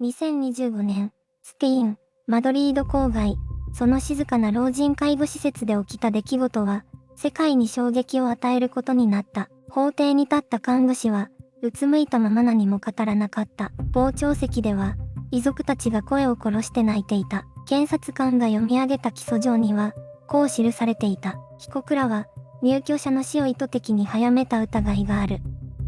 2025年、スペイン、マドリード郊外、その静かな老人介護施設で起きた出来事は、世界に衝撃を与えることになった。法廷に立った看護師は、うつむいたまま何も語らなかった。傍聴席では、遺族たちが声を殺して泣いていた。検察官が読み上げた起訴状には、こう記されていた。被告らは、入居者の死を意図的に早めた疑いがある。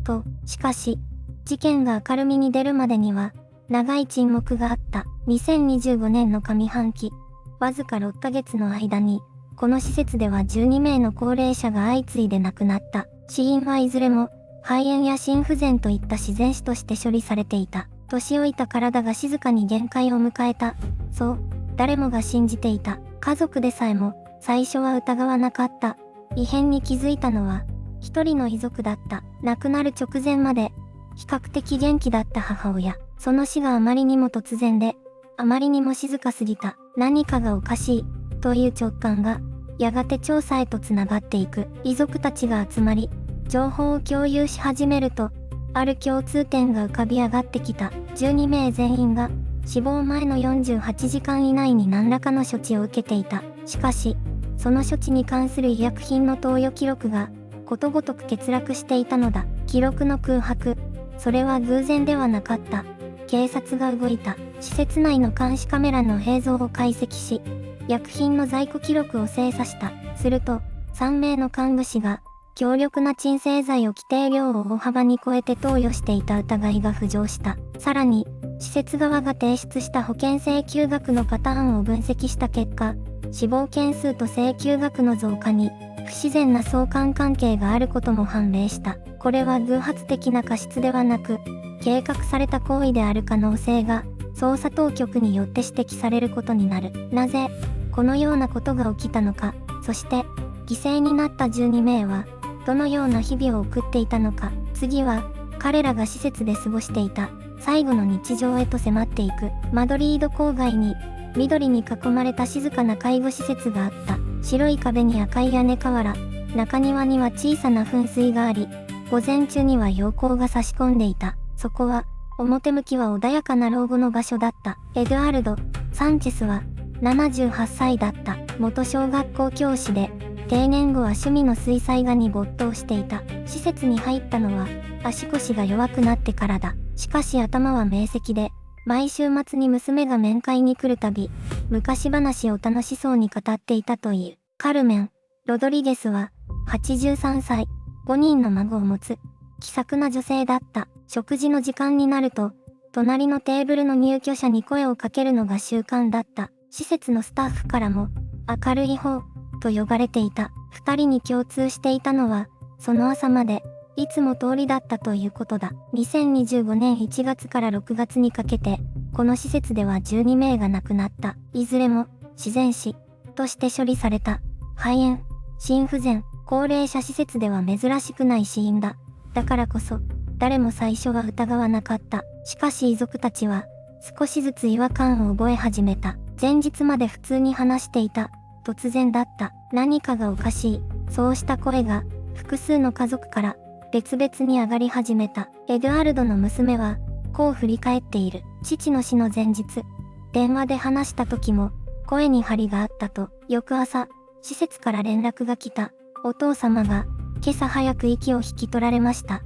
と、しかし、事件が明るみに出るまでには、長い沈黙があった。2025年の上半期、わずか6ヶ月の間に、この施設では12名の高齢者が相次いで亡くなった。死因はいずれも、肺炎や心不全といった自然死として処理されていた。年老いた体が静かに限界を迎えた。そう、誰もが信じていた。家族でさえも、最初は疑わなかった。異変に気づいたのは、一人の遺族だった。亡くなる直前まで、比較的元気だった母親。その死があまりにも突然で、あまりにも静かすぎた。何かがおかしい、という直感が、やがて調査へとつながっていく。遺族たちが集まり、情報を共有し始めると、ある共通点が浮かび上がってきた。12名全員が、死亡前の48時間以内に何らかの処置を受けていた。しかし、その処置に関する医薬品の投与記録が、ことごとく欠落していたのだ。記録の空白。それは偶然ではなかった。警察が動いた。施設内の監視カメラの映像を解析し、薬品の在庫記録を精査した。すると、3名の看護師が、強力な鎮静剤を規定量を大幅に超えて投与していた疑いが浮上した。さらに、施設側が提出した保険請求額のパターンを分析した結果、死亡件数と請求額の増加に、不自然な相関関係があることも判明した。これは偶発的な過失ではなく、計画された行為である可能性が、捜査当局によって指摘されることになる。なぜ、このようなことが起きたのか、そして、犠牲になった12名は、どのような日々を送っていたのか。次は、彼らが施設で過ごしていた、最後の日常へと迫っていく。マドリード郊外に、緑に囲まれた静かな介護施設があった。白い壁に赤い屋根瓦、中庭には小さな噴水があり、午前中には陽光が差し込んでいた。そこは、表向きは穏やかな老後の場所だった。エドアルド・サンチェスは、78歳だった。元小学校教師で、定年後は趣味の水彩画に没頭していた。施設に入ったのは、足腰が弱くなってからだ。しかし頭は明晰で、毎週末に娘が面会に来るたび、昔話を楽しそうに語っていたという。カルメン・ロドリゲスは、83歳、5人の孫を持つ、気さくな女性だった。食事の時間になると、隣のテーブルの入居者に声をかけるのが習慣だった。施設のスタッフからも、明るい方、と呼ばれていた。二人に共通していたのは、その朝まで、いつも通りだったということだ。2025年1月から6月にかけて、この施設では12名が亡くなった。いずれも、自然死、として処理された。肺炎、心不全、高齢者施設では珍しくない死因だ。だからこそ、誰も最初は疑わなかった。しかし遺族たちは、少しずつ違和感を覚え始めた。前日まで普通に話していた。突然だった。何かがおかしい。そうした声が、複数の家族から、別々に上がり始めた。エドアルドの娘は、こう振り返っている。父の死の前日、電話で話した時も、声に張りがあったと。翌朝、施設から連絡が来た。お父様が、今朝早く息を引き取られました。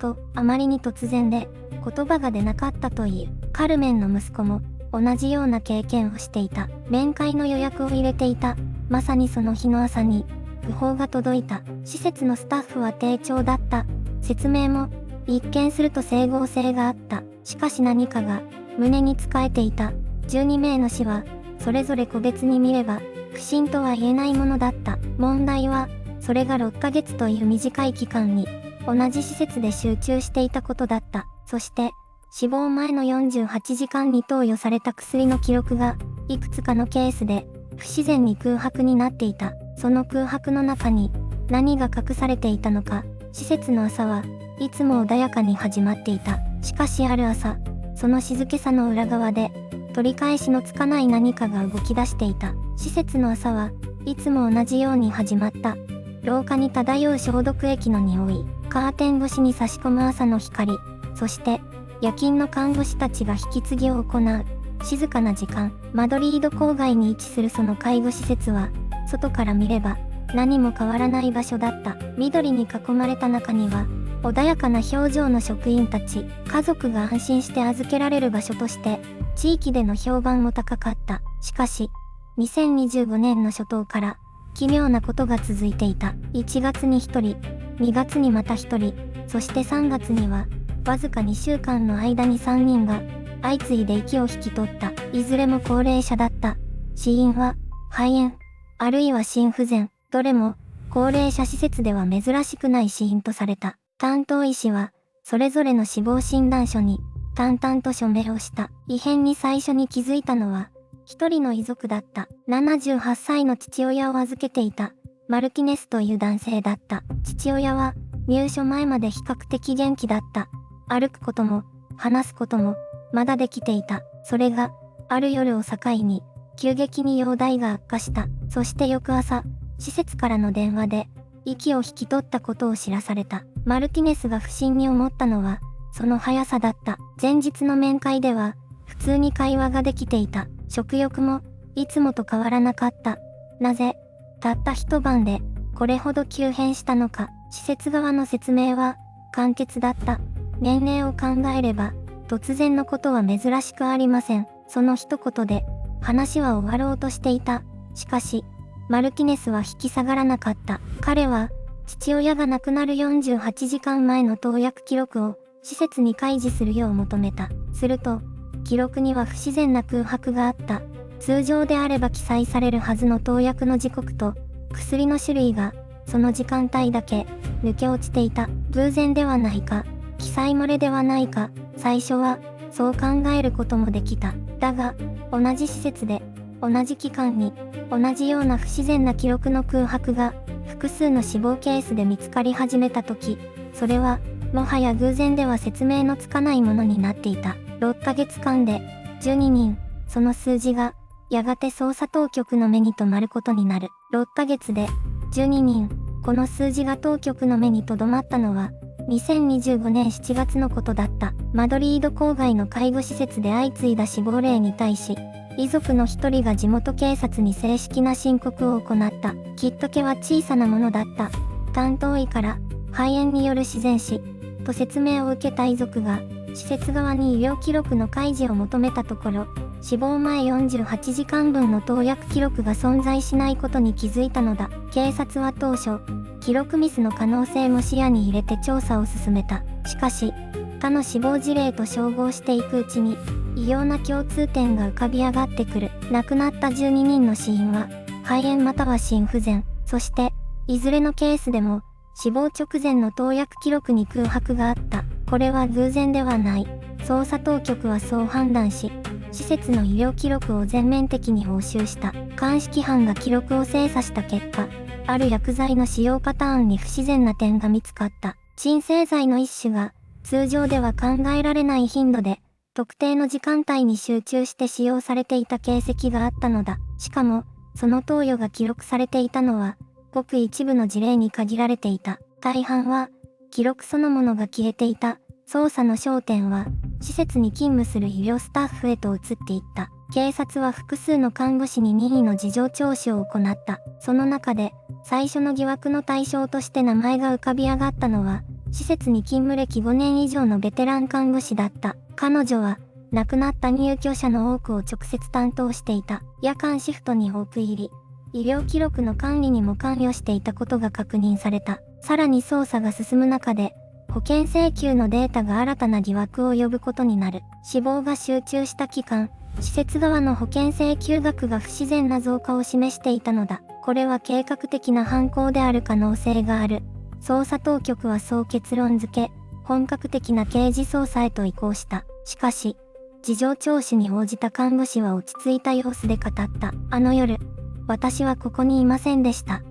と、あまりに突然で、言葉が出なかったという。カルメンの息子も、同じような経験をしていた。面会の予約を入れていた。まさにその日の朝に、訃報が届いた。施設のスタッフは低調だった。説明も、一見すると整合性があった。しかし何かが、胸に使えていた。12名の死は、それぞれ個別に見れば、不審とは言えないものだった。問題は、それが6ヶ月という短い期間に、同じ施設で集中していたことだった。そして、死亡前の48時間に投与された薬の記録が、いくつかのケースで、不自然に空白になっていた。その空白の中に、何が隠されていたのか。施設の朝はいつも穏やかに始まっていた。しかしある朝、その静けさの裏側で、取り返しのつかない何かが動き出していた。施設の朝はいつも同じように始まった。廊下に漂う消毒液の匂い、カーテン越しに差し込む朝の光、そして、夜勤の看護師たちが引き継ぎを行う。静かな時間、マドリード郊外に位置するその介護施設は、外から見れば、何も変わらない場所だった。緑に囲まれた中には、穏やかな表情の職員たち、家族が安心して預けられる場所として、地域での評判も高かった。しかし、2025年の初頭から、奇妙なことが続いていた。1月に1人、2月にまた1人、そして3月には、わずか2週間の間に3人が、相次いで息を引き取った。いずれも高齢者だった。死因は、肺炎、あるいは心不全。どれも、高齢者施設では珍しくない死因とされた。担当医師は、それぞれの死亡診断書に、淡々と署名をした。異変に最初に気づいたのは、一人の遺族だった。78歳の父親を預けていた、マルティネスという男性だった。父親は、入所前まで比較的元気だった。歩くことも、話すことも、まだできていた。それが、ある夜を境に、急激に容体が悪化した。そして翌朝、施設からの電話で、息を引き取ったことを知らされた。マルティネスが不審に思ったのは、その速さだった。前日の面会では、普通に会話ができていた。食欲も、いつもと変わらなかった。なぜ、たった一晩で、これほど急変したのか。施設側の説明は、簡潔だった。年齢を考えれば、突然のことは珍しくありません。その一言で、話は終わろうとしていた。しかし、マルティネスは引き下がらなかった。彼は、父親が亡くなる48時間前の投薬記録を、施設に開示するよう求めた。すると、記録には不自然な空白があった。通常であれば記載されるはずの投薬の時刻と、薬の種類が、その時間帯だけ、抜け落ちていた。偶然ではないか、記載漏れではないか、最初は、そう考えることもできた。だが、同じ施設で、同じ期間に、同じような不自然な記録の空白が、複数の死亡ケースで見つかり始めたとき、それは、もはや偶然では説明のつかないものになっていた。6ヶ月間で、12人、その数字が、やがて捜査当局の目に留まることになる。6ヶ月で、12人、この数字が当局の目に留まったのは、2025年7月のことだった。マドリード郊外の介護施設で相次いだ死亡例に対し、遺族の一人が地元警察に正式な申告を行った。きっかけは小さなものだった。担当医から、肺炎による自然死、と説明を受けた遺族が、施設側に医療記録の開示を求めたところ、死亡前48時間分の投薬記録が存在しないことに気づいたのだ。警察は当初、記録ミスの可能性も視野に入れて調査を進めた。しかし、他の死亡事例と照合していくうちに、異様な共通点が浮かび上がってくる。亡くなった12人の死因は、肺炎または心不全。そして、いずれのケースでも、死亡直前の投薬記録に空白があった。これは偶然ではない。捜査当局はそう判断し、施設の医療記録を全面的に押収した。鑑識班が記録を精査した結果、ある薬剤の使用パターンに不自然な点が見つかった。鎮静剤の一種が、通常では考えられない頻度で、特定の時間帯に集中して使用されていた形跡があったのだ。しかも、その投与が記録されていたのは、ごく一部の事例に限られていた。大半は、記録そのものが消えていた。捜査の焦点は、施設に勤務する医療スタッフへと移っていった。警察は複数の看護師に任意の事情聴取を行った。その中で、最初の疑惑の対象として名前が浮かび上がったのは、施設に勤務歴5年以上のベテラン看護師だった。彼女は、亡くなった入居者の多くを直接担当していた。夜間シフトに多く入り、医療記録の管理にも関与していたことが確認された。さらに捜査が進む中で、保険請求のデータが新たな疑惑を呼ぶことになる。死亡が集中した期間、施設側の保険請求額が不自然な増加を示していたのだ。これは計画的な犯行である可能性がある。捜査当局はそう結論付け、本格的な刑事捜査へと移行した。しかし、事情聴取に応じた看護師は落ち着いた様子で語った。あの夜、私はここにいませんでした。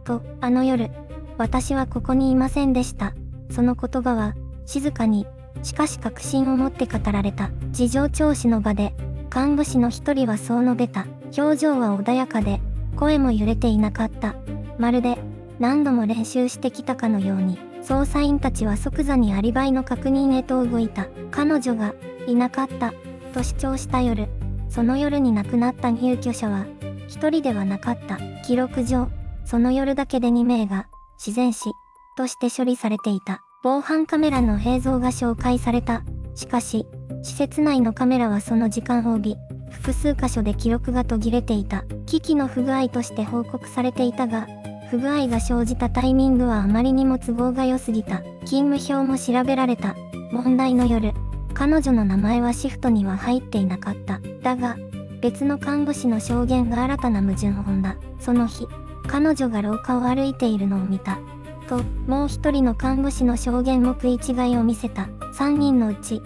と、あの夜、私はここにいませんでした。その言葉は、静かに、しかし確信を持って語られた。事情聴取の場で、看護師の一人はそう述べた。表情は穏やかで、声も揺れていなかった。まるで、何度も練習してきたかのように。捜査員たちは即座にアリバイの確認へと動いた。彼女がいなかったと主張した夜、その夜に亡くなった入居者は一人ではなかった。記録上、その夜だけで2名が自然死として処理されていた。防犯カメラの映像が紹介された。しかし、施設内のカメラはその時間を帯び、複数箇所で記録が途切れていた。機器の不具合として報告されていたが、不具合が生じたタイミングはあまりにも都合が良すぎた。勤務表も調べられた。問題の夜、彼女の名前はシフトには入っていなかった。だが、別の看護師の証言が新たな矛盾を生んだ。その日、彼女が廊下を歩いているのを見た。と、もう一人の看護師の証言も食い違いを見せた。3人のうち、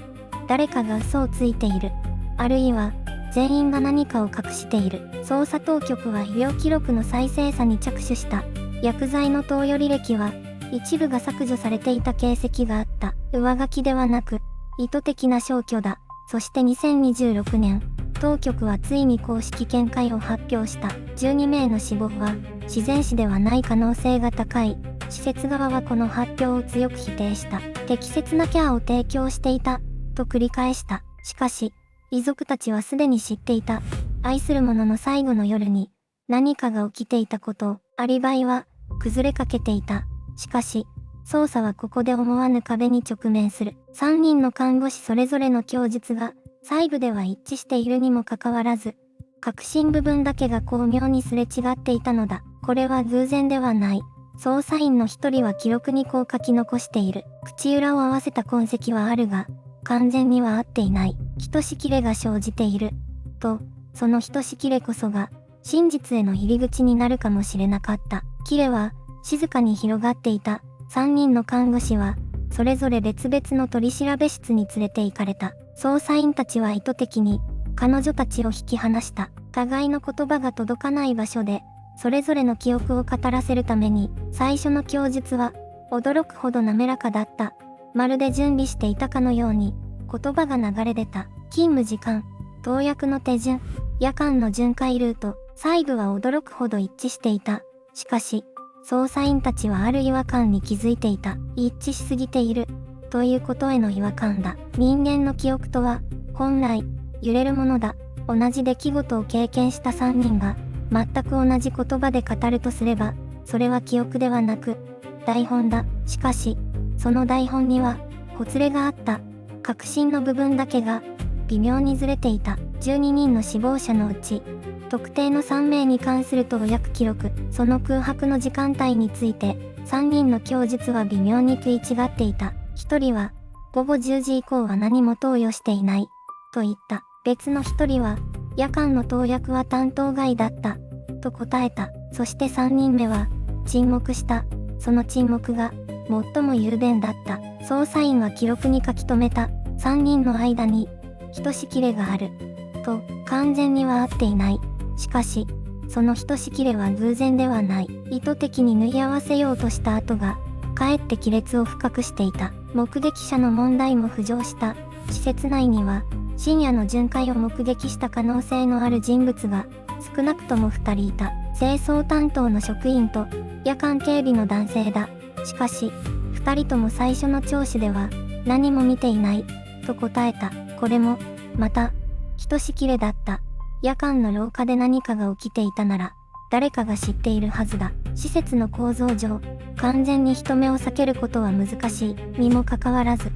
誰かが嘘をついている。あるいは、全員が何かを隠している。捜査当局は医療記録の再精査に着手した。薬剤の投与履歴は、一部が削除されていた形跡があった。上書きではなく、意図的な消去だ。そして2026年、当局はついに公式見解を発表した。12名の死亡は、自然死ではない可能性が高い。施設側はこの発表を強く否定した。適切なケアを提供していた、と繰り返した。しかし、遺族たちはすでに知っていた。愛する者の最後の夜に、何かが起きていたことを、アリバイは、崩れかけていた。しかし、捜査はここで思わぬ壁に直面する。3人の看護師それぞれの供述が、細部では一致しているにもかかわらず、核心部分だけが巧妙にすれ違っていたのだ。これは偶然ではない。捜査員の一人は記録にこう書き残している。口裏を合わせた痕跡はあるが、完全には合っていない。ひとしきれが生じている。と、そのひとしきれこそが、真実への入り口になるかもしれなかった。切れは、静かに広がっていた。3人の看護師は、それぞれ別々の取り調べ室に連れて行かれた。捜査員たちは意図的に、彼女たちを引き離した。互いの言葉が届かない場所で、それぞれの記憶を語らせるために、最初の供述は、驚くほど滑らかだった。まるで準備していたかのように、言葉が流れ出た。勤務時間、投薬の手順、夜間の巡回ルート、細部は驚くほど一致していた。しかし、捜査員たちはある違和感に気づいていた。一致しすぎている。ということへの違和感だ。人間の記憶とは、本来、揺れるものだ。同じ出来事を経験した3人が、全く同じ言葉で語るとすれば、それは記憶ではなく、台本だ。しかし、その台本には、ほつれがあった。核心の部分だけが、微妙にずれていた。12人の死亡者のうち、特定の3名に関する投薬記録、その空白の時間帯について、3人の供述は微妙に食い違っていた。1人は、午後10時以降は何も投与していない、と言った。別の1人は、夜間の投薬は担当外だった、と答えた。そして3人目は、沈黙した。その沈黙が、最も雄弁だった。捜査員は記録に書き留めた。3人の間に、ひとしきれがある。と、完全には合っていない。しかし、そのひとしきれは偶然ではない。意図的に縫い合わせようとした跡が、かえって亀裂を深くしていた。目撃者の問題も浮上した。施設内には、深夜の巡回を目撃した可能性のある人物が、少なくとも2人いた。清掃担当の職員と、夜間警備の男性だ。しかし、2人とも最初の聴取では、何も見ていない、と答えた。これも、また、ひとしきれだった。夜間の廊下で何かが起きていたなら、誰かが知っているはずだ。施設の構造上、完全に人目を避けることは難しいにもかかわらず、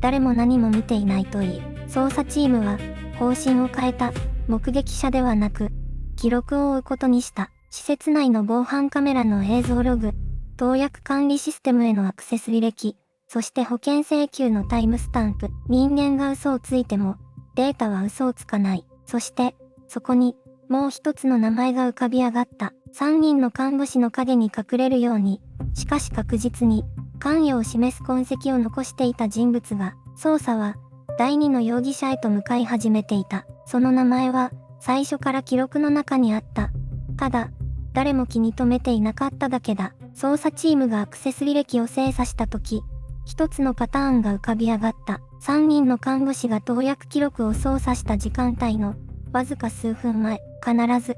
誰も何も見ていないといい。捜査チームは、方針を変えた。目撃者ではなく、記録を追うことにした。施設内の防犯カメラの映像ログ、投薬管理システムへのアクセス履歴、そして保険請求のタイムスタンプ。人間が嘘をついても、データは嘘をつかない。そして、そこに、もう一つの名前が浮かび上がった。3人の看護師の影に隠れるように、しかし確実に、関与を示す痕跡を残していた人物が、捜査は、第2の容疑者へと向かい始めていた。その名前は、最初から記録の中にあった。ただ、誰も気に留めていなかっただけだ。捜査チームがアクセス履歴を精査したとき、一つのパターンが浮かび上がった。3人の看護師が投薬記録を操作した時間帯の、わずか数分前、必ず、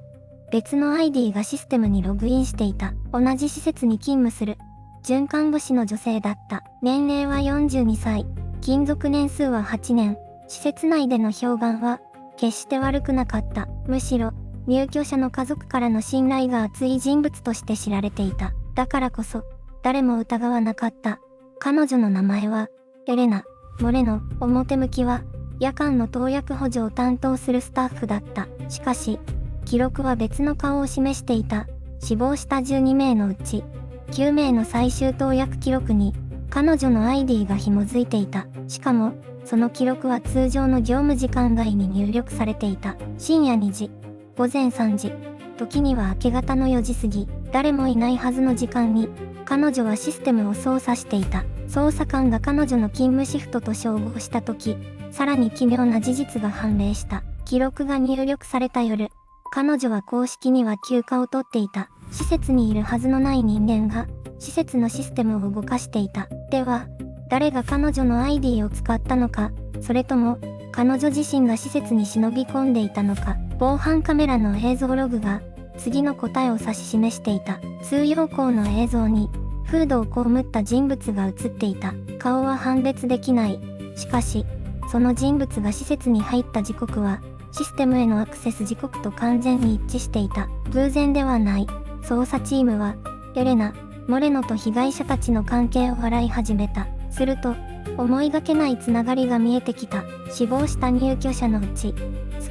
別の ID がシステムにログインしていた。同じ施設に勤務する、准看護師の女性だった。年齢は42歳。勤続年数は8年。施設内での評判は、決して悪くなかった。むしろ、入居者の家族からの信頼が厚い人物として知られていた。だからこそ、誰も疑わなかった。彼女の名前は、エレナ・モレノ。表向きは、夜間の投薬補助を担当するスタッフだった。しかし、記録は別の顔を示していた。死亡した12名のうち、9名の最終投薬記録に、彼女の ID が紐づいていた。しかも、その記録は通常の業務時間外に入力されていた。深夜2時、午前3時、時には明け方の4時過ぎ、誰もいないはずの時間に、彼女はシステムを操作していた。捜査官が彼女の勤務シフトと照合した時、さらに奇妙な事実が判明した。記録が入力された夜、彼女は公式には休暇を取っていた。施設にいるはずのない人間が、施設のシステムを動かしていた。では、誰が彼女の ID を使ったのか、それとも、彼女自身が施設に忍び込んでいたのか。防犯カメラの映像ログが、次の答えを指し示していた。通用口の映像に、フードを被った人物が映っていた。顔は判別できない。しかし、その人物が施設に入った時刻は、システムへのアクセス時刻と完全に一致していた。偶然ではない。捜査チームは、エレナ・モレノと被害者たちの関係を洗い始めた。すると、思いがけないつながりが見えてきた。死亡した入居者のうち、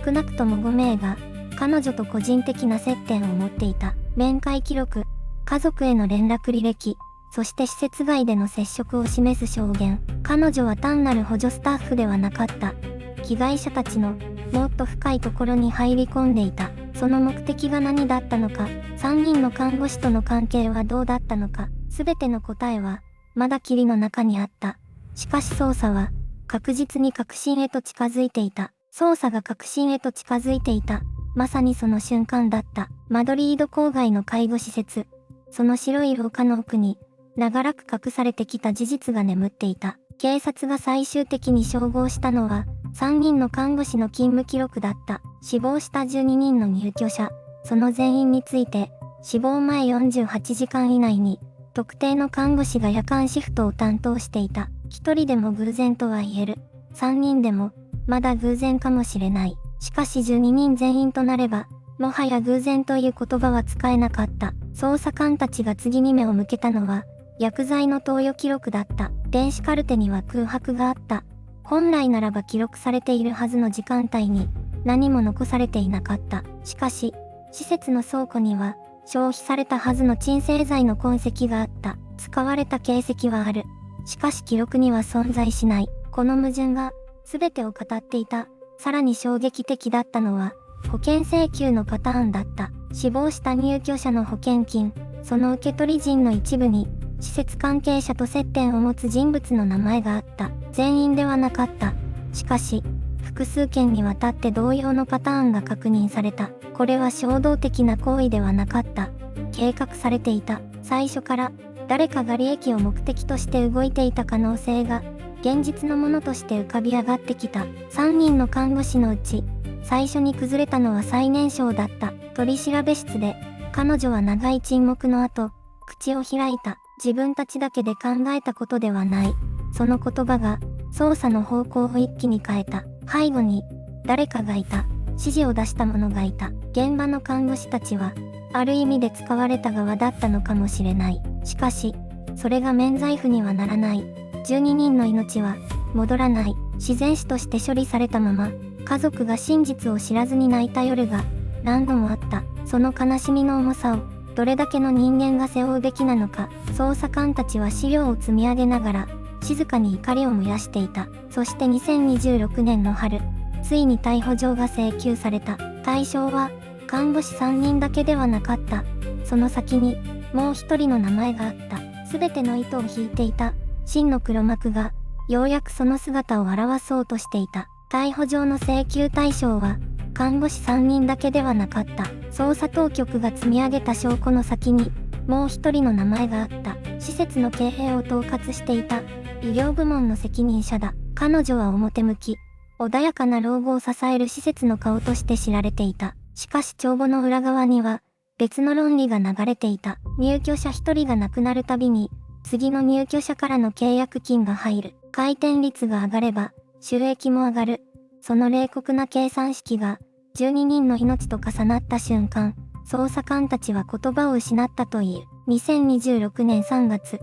少なくとも5名が、彼女と個人的な接点を持っていた。面会記録、家族への連絡履歴、そして施設外での接触を示す証言。彼女は単なる補助スタッフではなかった。被害者たちのもっと深いところに入り込んでいた。その目的が何だったのか、3人の看護師との関係はどうだったのか、すべての答えは、まだ霧の中にあった。しかし捜査は、確実に確信へと近づいていた。捜査が確信へと近づいていた。まさにその瞬間だった。マドリード郊外の介護施設。その白い廊下の奥に、長らく隠されてきた事実が眠っていた。警察が最終的に照合したのは、3人の看護師の勤務記録だった。死亡した12人の入居者、その全員について、死亡前48時間以内に、特定の看護師が夜間シフトを担当していた。1人でも偶然とは言える。3人でも、まだ偶然かもしれない。しかし12人全員となれば、もはや偶然という言葉は使えなかった。捜査官たちが次に目を向けたのは、薬剤の投与記録だった。電子カルテには空白があった。本来ならば記録されているはずの時間帯に、何も残されていなかった。しかし、施設の倉庫には、消費されたはずの鎮静剤の痕跡があった。使われた形跡はある。しかし記録には存在しない。この矛盾が、全てを語っていた。さらに衝撃的だったのは、保険請求のパターンだった。死亡した入居者の保険金、その受取人の一部に、施設関係者と接点を持つ人物の名前があった。全員ではなかった。しかし、複数件にわたって同様のパターンが確認された。これは衝動的な行為ではなかった。計画されていた。最初から、誰かが利益を目的として動いていた可能性が、現実のものとして浮かび上がってきた。3人の看護師のうち、最初に崩れたのは最年少だった。取り調べ室で、彼女は長い沈黙の後、口を開いた。自分たちだけで考えたことではない。その言葉が、捜査の方向を一気に変えた。背後に、誰かがいた。指示を出した者がいた。現場の看護師たちは、ある意味で使われた側だったのかもしれない。しかし、それが免罪符にはならない。12人の命は、戻らない。自然死として処理されたまま、家族が真実を知らずに泣いた夜が、何度もあった。その悲しみの重さを、どれだけの人間が背負うべきなのか。捜査官たちは資料を積み上げながら、静かに怒りを燃やしていた。そして2026年の春、ついに逮捕状が請求された。対象は、看護師3人だけではなかった。その先に、もう一人の名前があった。すべての糸を引いていた、真の黒幕が、ようやくその姿を表そうとしていた。逮捕状の請求対象は、看護師3人だけではなかった。捜査当局が積み上げた証拠の先に、もう一人の名前があった。施設の経営を統括していた、医療部門の責任者だ。彼女は表向き、穏やかな老後を支える施設の顔として知られていた。しかし帳簿の裏側には、別の論理が流れていた。入居者一人が亡くなるたびに、次の入居者からの契約金が入る。回転率が上がれば、収益も上がる。その冷酷な計算式が、12人の命と重なった瞬間、捜査官たちは言葉を失ったという。2026年3月、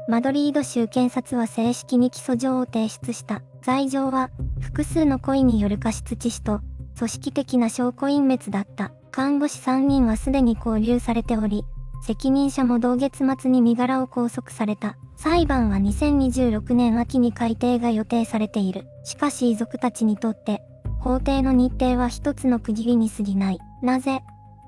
マドリード州検察は正式に起訴状を提出した。罪状は、複数の故意による過失致死と、組織的な証拠隠滅だった。看護師3人はすでに拘留されており、責任者も同月末に身柄を拘束された。裁判は2026年秋に開廷が予定されている。しかし遺族たちにとって、法廷の日程は一つの区切りに過ぎない。なぜ、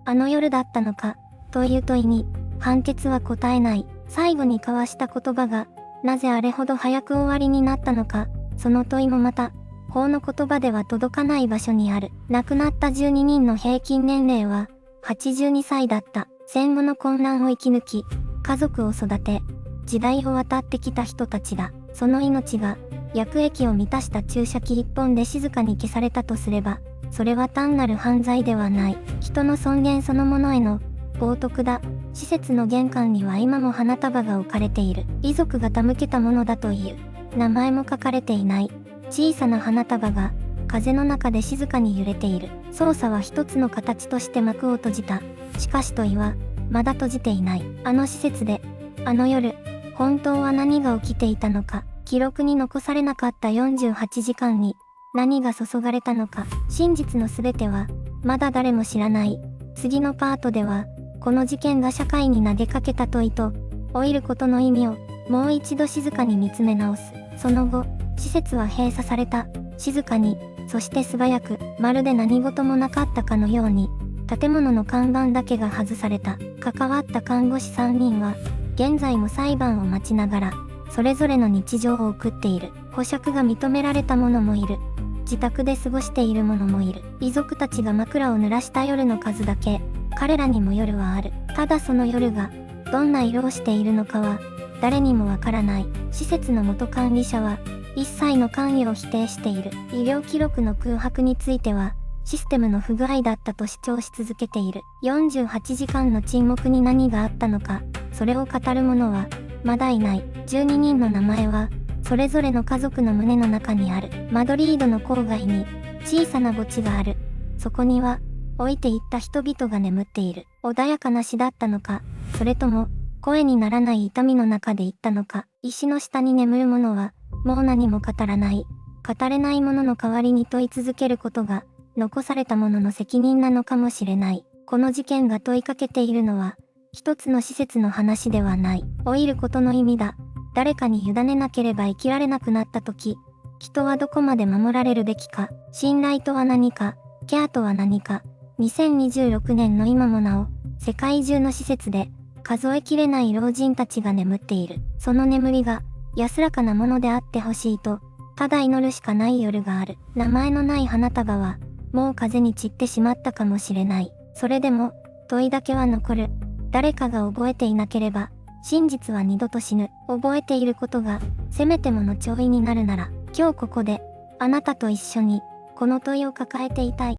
あの夜だったのか、という問いに、判決は答えない。最後に交わした言葉が、なぜあれほど早く終わりになったのか、その問いもまた、法の言葉では届かない場所にある。亡くなった12人の平均年齢は、82歳だった。戦後の混乱を生き抜き、家族を育て、時代を渡ってきた人たちだ。その命が、薬液を満たした注射器一本で静かに消されたとすれば、それは単なる犯罪ではない。人の尊厳そのものへの、冒涜だ。施設の玄関には今も花束が置かれている。遺族が手向けたものだという。名前も書かれていない。小さな花束が、風の中で静かに揺れている。捜査は一つの形として幕を閉じた。しかし問いは、まだ閉じていない。あの施設で、あの夜、本当は何が起きていたのか。記録に残されなかった48時間に、何が注がれたのか。真実のすべては、まだ誰も知らない。次のパートでは、この事件が社会に投げかけた問いと、老いることの意味を、もう一度静かに見つめ直す。その後、施設は閉鎖された。静かに、そして素早く、まるで何事もなかったかのように、建物の看板だけが外された。関わった看護師3人は、現在も裁判を待ちながら、それぞれの日常を送っている。保釈が認められた者もいる。自宅で過ごしている者もいる。遺族たちが枕を濡らした夜の数だけ、彼らにも夜はある。ただその夜が、どんな色をしているのかは、誰にもわからない。施設の元管理者は、一切の関与を否定している。医療記録の空白については、システムの不具合だったと主張し続けている。48時間の沈黙に何があったのか、それを語る者は、まだいない。12人の名前は、それぞれの家族の胸の中にある。マドリードの郊外に、小さな墓地がある。そこには、老いていった人々が眠っている。穏やかな死だったのか、それとも、声にならない痛みの中で言ったのか。石の下に眠る者は、もう何も語らない。語れない者の代わりに問い続けることが、残された者の責任なのかもしれない。この事件が問いかけているのは、一つの施設の話ではない。老いることの意味だ。誰かに委ねなければ生きられなくなった時、人はどこまで守られるべきか。信頼とは何か、ケアとは何か。2026年の今もなお、世界中の施設で、数えきれない老人たちが眠っている。その眠りが、安らかなものであってほしいと、ただ祈るしかない夜がある。名前のない花束は、もう風に散ってしまったかもしれない。それでも、問いだけは残る。誰かが覚えていなければ、真実は二度と死ぬ。覚えていることが、せめてもの弔意になるなら、今日ここで、あなたと一緒に、この問いを抱えていたい。